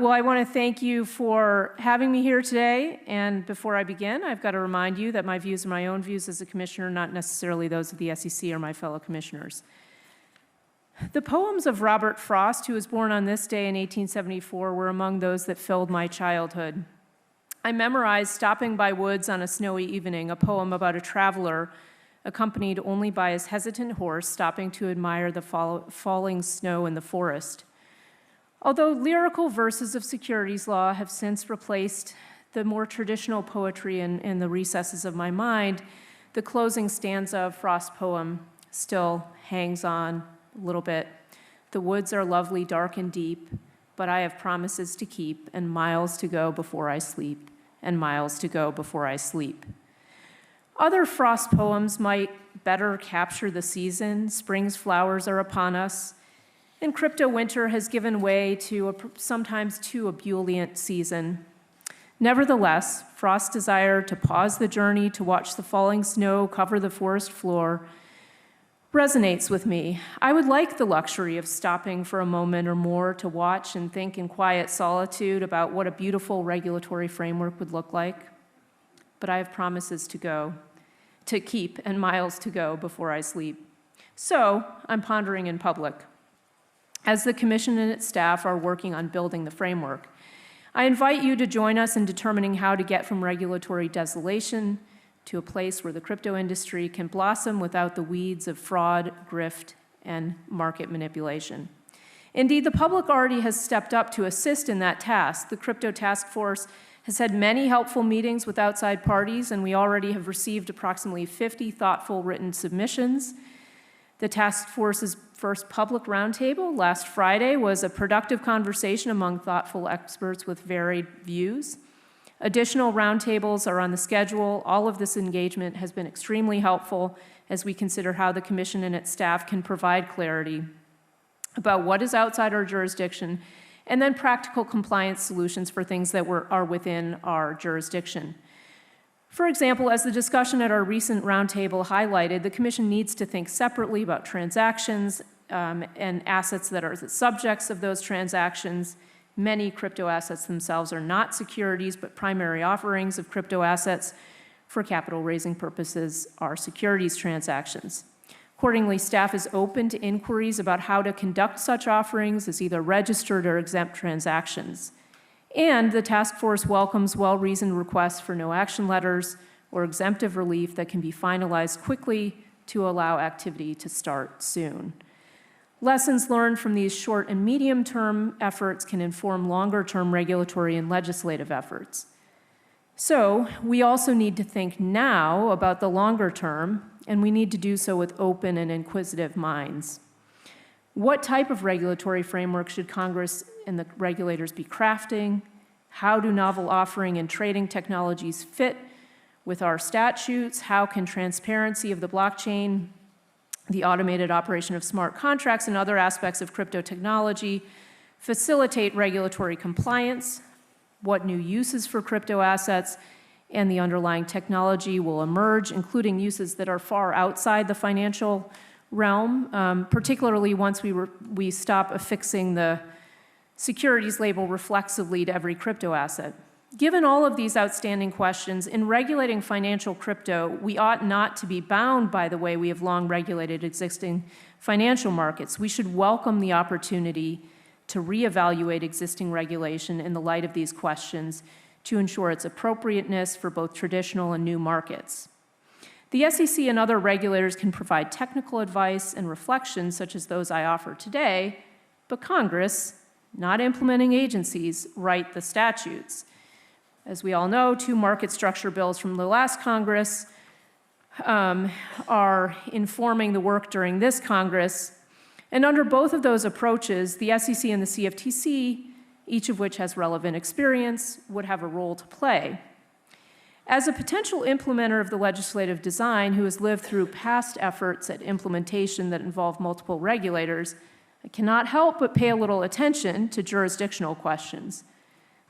Well, I want to thank you for having me here today. And before I begin, I've got to remind you that my views are my own views as a commissioner, not necessarily those of the SEC or my fellow commissioners. The poems of Robert Frost, who was born on this day in 1874, were among those that filled my childhood. I memorized Stopping by Woods on a Snowy Evening, a poem about a traveler accompanied only by his hesitant horse stopping to admire the falling snow in the forest. Although lyrical verses of securities law have since replaced the more traditional poetry in the recesses of my mind, the closing stanza of Frost's poem still hangs on a little bit. The woods are lovely, dark and deep, but I have promises to keep and miles to go before I sleep, and miles to go before I sleep. Other Frost poems might better capture the season. Spring's flowers are upon us, and crypto winter has given way to a sometimes too ebullient season. Nevertheless, Frost's desire to pause the journey to watch the falling snow cover the forest floor resonates with me. I would like the luxury of stopping for a moment or more to watch and think in quiet solitude about what a beautiful regulatory framework would look like. But I have promises to keep, and miles to go before I sleep. So I'm pondering in public. As the Commission and its staff are working on building the framework, I invite you to join us in determining how to get from regulatory desolation to a place where the crypto industry can blossom without the weeds of fraud, grift, and market manipulation. Indeed, the public already has stepped up to assist in that task. The Crypto Task Force has had many helpful meetings with outside parties, and we already have received approximately 50 thoughtful written submissions. The task force's first public roundtable last Friday was a productive conversation among thoughtful experts with varied views. Additional roundtables are on the schedule. All of this engagement has been extremely helpful as we consider how the Commission and its staff can provide clarity about what is outside our jurisdiction, and then practical compliance solutions for things that are within our jurisdiction. For example, as the discussion at our recent roundtable highlighted, the Commission needs to think separately about transactions and assets that are the subjects of those transactions. Many crypto assets themselves are not securities, but primary offerings of crypto assets for capital raising purposes are securities transactions. Accordingly, staff is open to inquiries about how to conduct such offerings as either registered or exempt transactions. And the task force welcomes well-reasoned requests for no action letters or exemptive relief that can be finalized quickly to allow activity to start soon. Lessons learned from these short and medium-term efforts can inform longer-term regulatory and legislative efforts. So we also need to think now about the longer term, and we need to do so with open and inquisitive minds. What type of regulatory framework should Congress and the regulators be crafting? How do novel offering and trading technologies fit with our statutes? How can transparency of the blockchain, the automated operation of smart contracts, and other aspects of crypto technology facilitate regulatory compliance? What new uses for crypto assets and the underlying technology will emerge, including uses that are far outside the financial realm, particularly once we stop affixing the securities label reflexively to every crypto asset. Given all of these outstanding questions, in regulating financial crypto, we ought not to be bound by the way we have long regulated existing financial markets. We should welcome the opportunity to reevaluate existing regulation in the light of these questions to ensure its appropriateness for both traditional and new markets. The SEC and other regulators can provide technical advice and reflections such as those I offer today, but Congress, not implementing agencies, write the statutes. As we all know, 2 market structure bills from the last Congress are informing the work during this Congress. And under both of those approaches, the SEC and the CFTC, each of which has relevant experience, would have a role to play. As a potential implementer of the legislative design who has lived through past efforts at implementation that involve multiple regulators, I cannot help but pay a little attention to jurisdictional questions.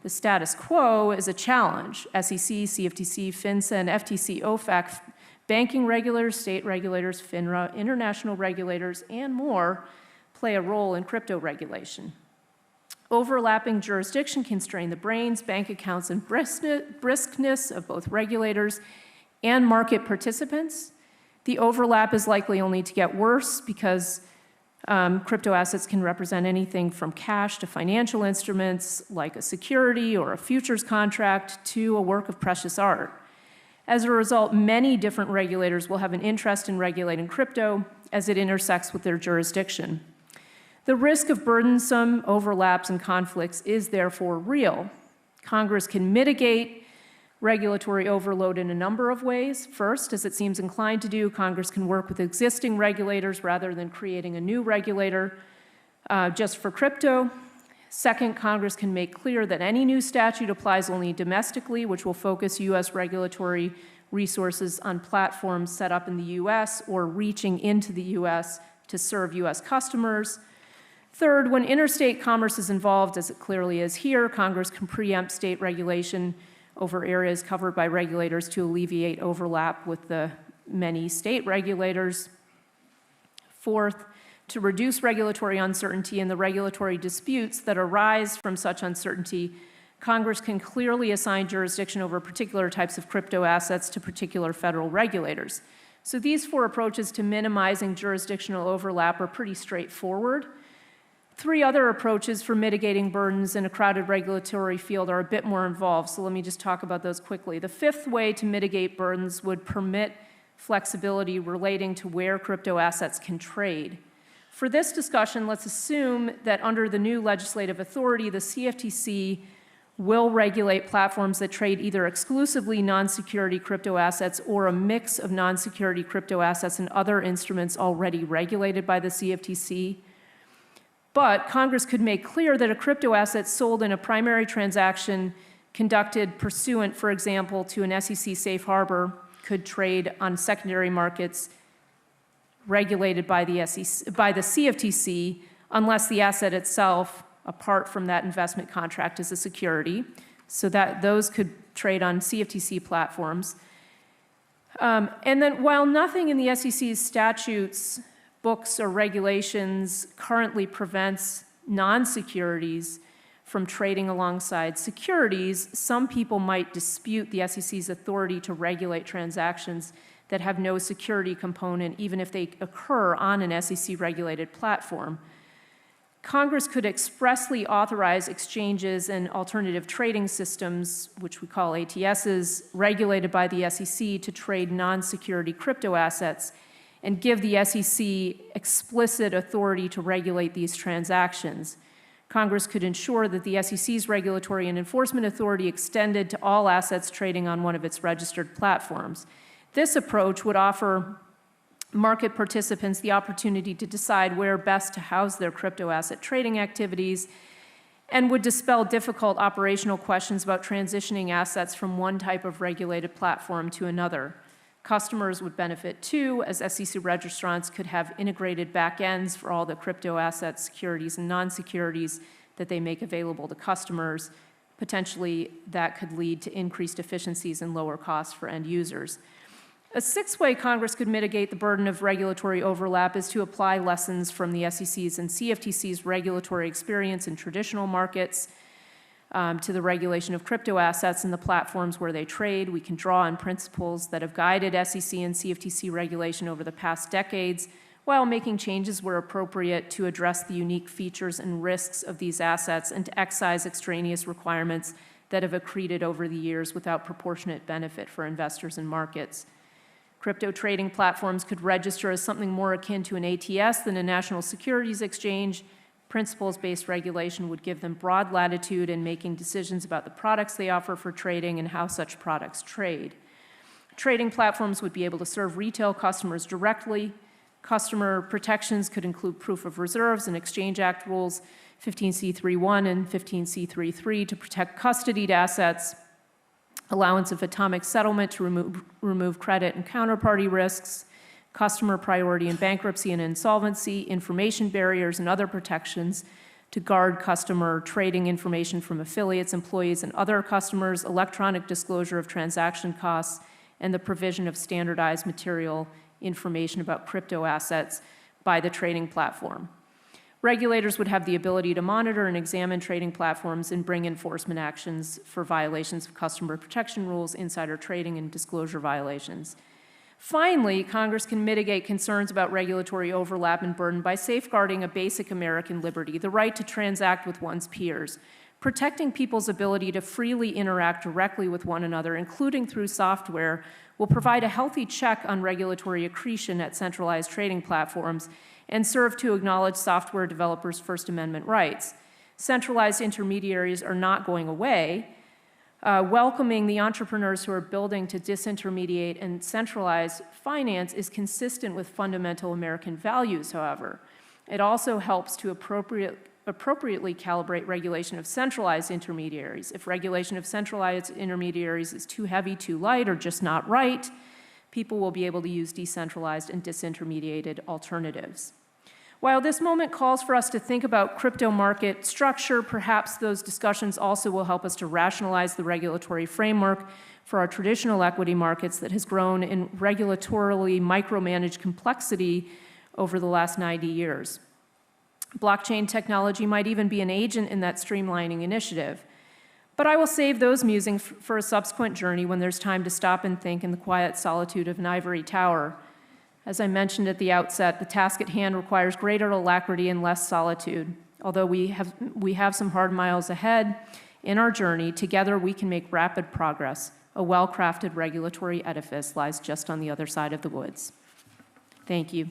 The status quo is a challenge. SEC, CFTC, FINSA, and FTC, OFAC, banking regulators, state regulators, FINRA, international regulators, and more play a role in crypto regulation. Overlapping jurisdiction can strain the brains, bank accounts, and briskness of both regulators and market participants. The overlap is likely only to get worse because crypto assets can represent anything from cash to financial instruments like a security or a futures contract to a work of precious art. As a result, many different regulators will have an interest in regulating crypto as it intersects with their jurisdiction. The risk of burdensome overlaps and conflicts is therefore real. Congress can mitigate regulatory overload in a number of ways. First, as it seems inclined to do, Congress can work with existing regulators rather than creating a new regulator just for crypto. Second, Congress can make clear that any new statute applies only domestically, which will focus U.S. regulatory resources on platforms set up in the U.S. or reaching into the U.S. to serve U.S. customers. Third, when interstate commerce is involved, as it clearly is here, Congress can preempt state regulation over areas covered by regulators to alleviate overlap with the many state regulators. Fourth, to reduce regulatory uncertainty and the regulatory disputes that arise from such uncertainty, Congress can clearly assign jurisdiction over particular types of crypto assets to particular federal regulators. So these four approaches to minimizing jurisdictional overlap are pretty straightforward. Three other approaches for mitigating burdens in a crowded regulatory field are a bit more involved, so let me just talk about those quickly. The fifth way to mitigate burdens would permit flexibility relating to where crypto assets can trade. For this discussion, let's assume that under the new legislative authority, the CFTC will regulate platforms that trade either exclusively non-security crypto assets or a mix of non-security crypto assets and other instruments already regulated by the CFTC. But Congress could make clear that a crypto asset sold in a primary transaction conducted pursuant, for example, to an SEC safe harbor could trade on secondary markets regulated by the CFTC unless the asset itself, apart from that investment contract, is a security. So that those could trade on CFTC platforms. And then while nothing in the SEC's statutes, books, or regulations currently prevents non-securities from trading alongside securities, some people might dispute the SEC's authority to regulate transactions that have no security component, even if they occur on an SEC-regulated platform. Congress could expressly authorize exchanges and alternative trading systems, which we call ATSs, regulated by the SEC to trade non-security crypto assets, and give the SEC explicit authority to regulate these transactions. Congress could ensure that the SEC's regulatory and enforcement authority extended to all assets trading on one of its registered platforms. This approach would offer market participants the opportunity to decide where best to house their crypto asset trading activities and would dispel difficult operational questions about transitioning assets from one type of regulated platform to another. Customers would benefit too, as SEC registrants could have integrated backends for all the crypto assets, securities, and non-securities that they make available to customers. Potentially, that could lead to increased efficiencies and lower costs for end users. A sixth way Congress could mitigate the burden of regulatory overlap is to apply lessons from the SEC's and CFTC's regulatory experience in traditional markets to the regulation of crypto assets and the platforms where they trade. We can draw on principles that have guided SEC and CFTC regulation over the past decades, while making changes where appropriate to address the unique features and risks of these assets and to excise extraneous requirements that have accreted over the years without proportionate benefit for investors and markets. Crypto trading platforms could register as something more akin to an ATS than a national securities exchange. Principles-based regulation would give them broad latitude in making decisions about the products they offer for trading and how such products trade. Trading platforms would be able to serve retail customers directly. Customer protections could include proof of reserves and Exchange Act rules 15C3.1 and 15C3.3 to protect custodied assets, allowance of atomic settlement to remove credit and counterparty risks, customer priority in bankruptcy and insolvency, information barriers and other protections to guard customer trading information from affiliates, employees, and other customers, electronic disclosure of transaction costs, and the provision of standardized material information about crypto assets by the trading platform. Regulators would have the ability to monitor and examine trading platforms and bring enforcement actions for violations of customer protection rules, insider trading, and disclosure violations. Finally, Congress can mitigate concerns about regulatory overlap and burden by safeguarding a basic American liberty, the right to transact with one's peers, protecting people's ability to freely interact directly with one another, including through software, will provide a healthy check on regulatory accretion at centralized trading platforms and serve to acknowledge software developers' First Amendment rights. Centralized intermediaries are not going away. Welcoming the entrepreneurs who are building to disintermediate and centralize finance is consistent with fundamental American values, however. It also helps to appropriately calibrate regulation of centralized intermediaries. If regulation of centralized intermediaries is too heavy, too light, or just not right, people will be able to use decentralized and disintermediated alternatives. While this moment calls for us to think about crypto market structure, perhaps those discussions also will help us to rationalize the regulatory framework for our traditional equity markets that has grown in regulatorily micromanaged complexity over the last 90 years. Blockchain technology might even be an agent in that streamlining initiative. But I will save those musings for a subsequent journey when there's time to stop and think in the quiet solitude of an ivory tower. As I mentioned at the outset, the task at hand requires greater alacrity and less solitude. Although we have some hard miles ahead in our journey, together we can make rapid progress. A well-crafted regulatory edifice lies just on the other side of the woods. Thank you.